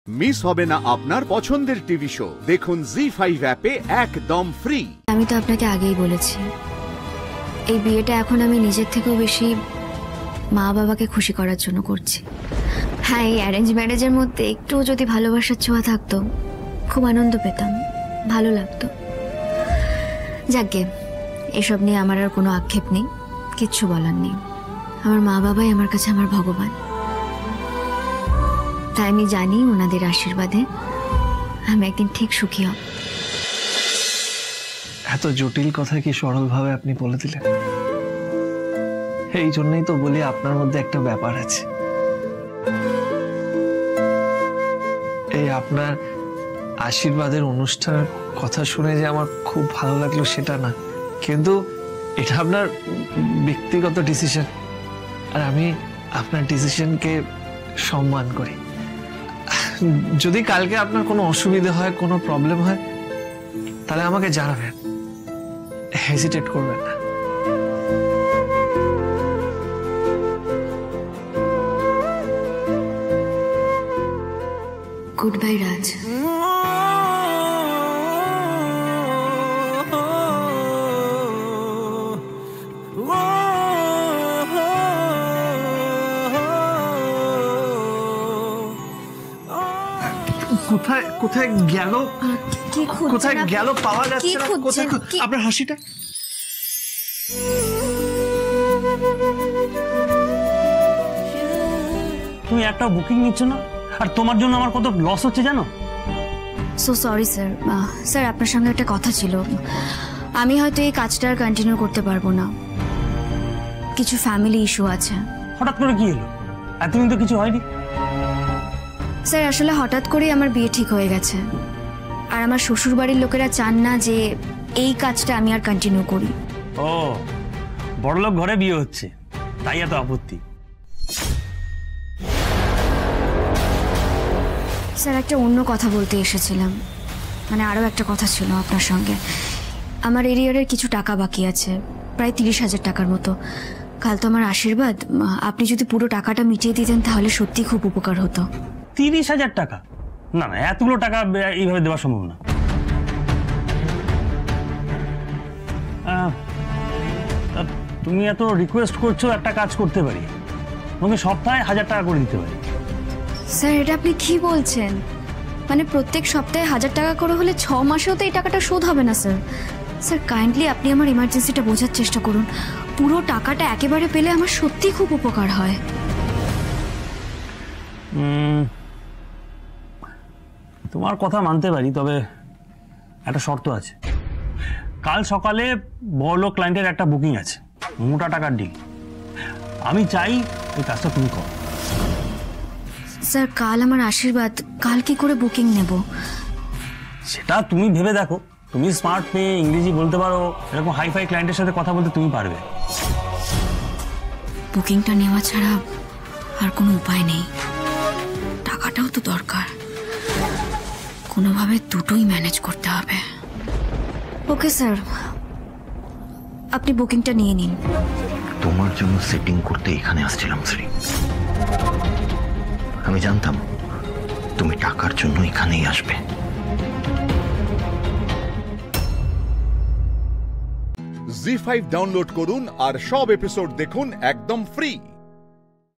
Miss হবে না আপনার পছন্দের টিভি শো। দেখুন জি5 অ্যাপে একদম ফ্রি। আমি তো আপনাকে আগেই বলেছি, এই বিয়েটা এখন আমি নিজের থেকেও বেশি মা বাবাকে খুশি করার জন্য করছি। হ্যাঁ, এই অ্যারেঞ্জ ম্যারেজের মধ্যে একটু যদি ভালোবাসার ছোঁয়া থাকতো খুব আনন্দ পেতাম, ভালো লাগতো। যাকগে, এসব নিয়ে আমার আর কোনো আক্ষেপ নেই, কিচ্ছু বলার নেই। আমার মা বাবাই আমার কাছে আমার ভগবান। তাই আমি জানি ওনাদের আশীর্বাদে আমি একদিন ঠিক সুখী হব। এত জটিল কথা কি সরলভাবে আপনি বলে দিলেন? এই জন্যই তো বলি আপনার মধ্যে একটা ব্যাপার আছে। এই আপনার আশীর্বাদের অনুষ্ঠানের কথা শুনে যে আমার খুব ভালো লাগলো সেটা না, কিন্তু এটা আপনার ব্যক্তিগত ডিসিশন, আর আমি আপনার ডিসিশনকে সম্মান করি। যদি কালকে আপনার কোনো অসুবিধা হয়, কোনো প্রবলেম হয়, তাহলে আমাকে জানাবেন, হেজিটেট করবেন না। গুড বাই রাজ। কোথায় কোথায় গেল, কোথায় গেল, পাওয়া যাচ্ছে না। কোথায় আপনার হাসিটা? তুমি একটা বুকিং নিচ্ছ না, আর তোমার জন্য আমার কত লস হচ্ছে জানো? So sorry sir. স্যার, আপনার সঙ্গে একটা কথা ছিল। আমি হয়তো এই কাজটা আর কন্টিনিউ করতে পারবো না, কিছু ফ্যামিলি ইস্যু আছে। হঠাৎ করে কি হলো? এতদিন তো কিছু হয়নি। স্যার, আসলে হঠাৎ করেই আমার বিয়ে ঠিক হয়ে গেছে, আর আমার শ্বশুর বাড়ির লোকেরা চান না যে এই কাজটা আমি আর কন্টিনিউ করি। ও, বড়লোক ঘরে বিয়ে হচ্ছে, তাই এত আপত্তি? স্যার, একটা অন্য কথা বলতে এসেছিলাম, মানে আরও একটা কথা ছিল আপনার সঙ্গে। আমার এরিয়ারের কিছু টাকা বাকি আছে, প্রায় 30,000 টাকার মতো। কাল তো আমার আশীর্বাদ, আপনি যদি পুরো টাকাটা মিটিয়ে দিতেন তাহলে সত্যি খুব উপকার হতো। 30,000 টাকা? না না, এতগুলো টাকা এইভাবে দেওয়া সম্ভব না। তুমি এত রিকোয়েস্ট করছো, একটা কাজ করতে পারি, তোমাকে সপ্তাহে 1000 টাকা করে দিতে পারি। স্যার, এটা আপনি কি বলছেন? মানে প্রত্যেক সপ্তাহে 1000 টাকা করে হলে 6 মাসেও তো এই টাকাটা শোধ হবে না স্যার। স্যার, কাইন্ডলি আপনি আমার ইমার্জেন্সিটা বোঝার চেষ্টা করুন। পুরো টাকাটা একেবারে পেলে আমার সত্যি খুব উপকার হয়। তোমার কথা মানতে পারি, তবে একটা শর্ত আছে। কাল সকালে বড়লোক ক্লায়েন্টের একটা বুকিং আছে, মোটা টাকার ডিল। আমি চাই এই কাজটা তুমি করো। স্যার, কাল আমার আশীর্বাদ, কাল কি করে বুকিং নেব? সেটা তুমি ভেবে দেখো। তুমি স্মার্ট মেয়ে, ইংরেজি বলতে পারো, এরকম হাইফাই ক্লায়েন্টের সাথে কথা বলতে তুমি পারবে। বুকিংটা নেওয়া ছাড়া আর কোনো উপায় নেই, টাকাটাও তো দরকার, কোনোভাবে দুটোই ম্যানেজ করতে হবে। ওকে স্যার, আপনি বুকিংটা নিয়ে নিন। তোমার জন্য সেটিং করতে এখানে আসছিলাম শ্রী। আমি জানতাম তুমি টাকার জন্য এখানেই আসবে। জি5 ডাউনলোড করুন আর সব এপিসোড দেখুন একদম ফ্রি।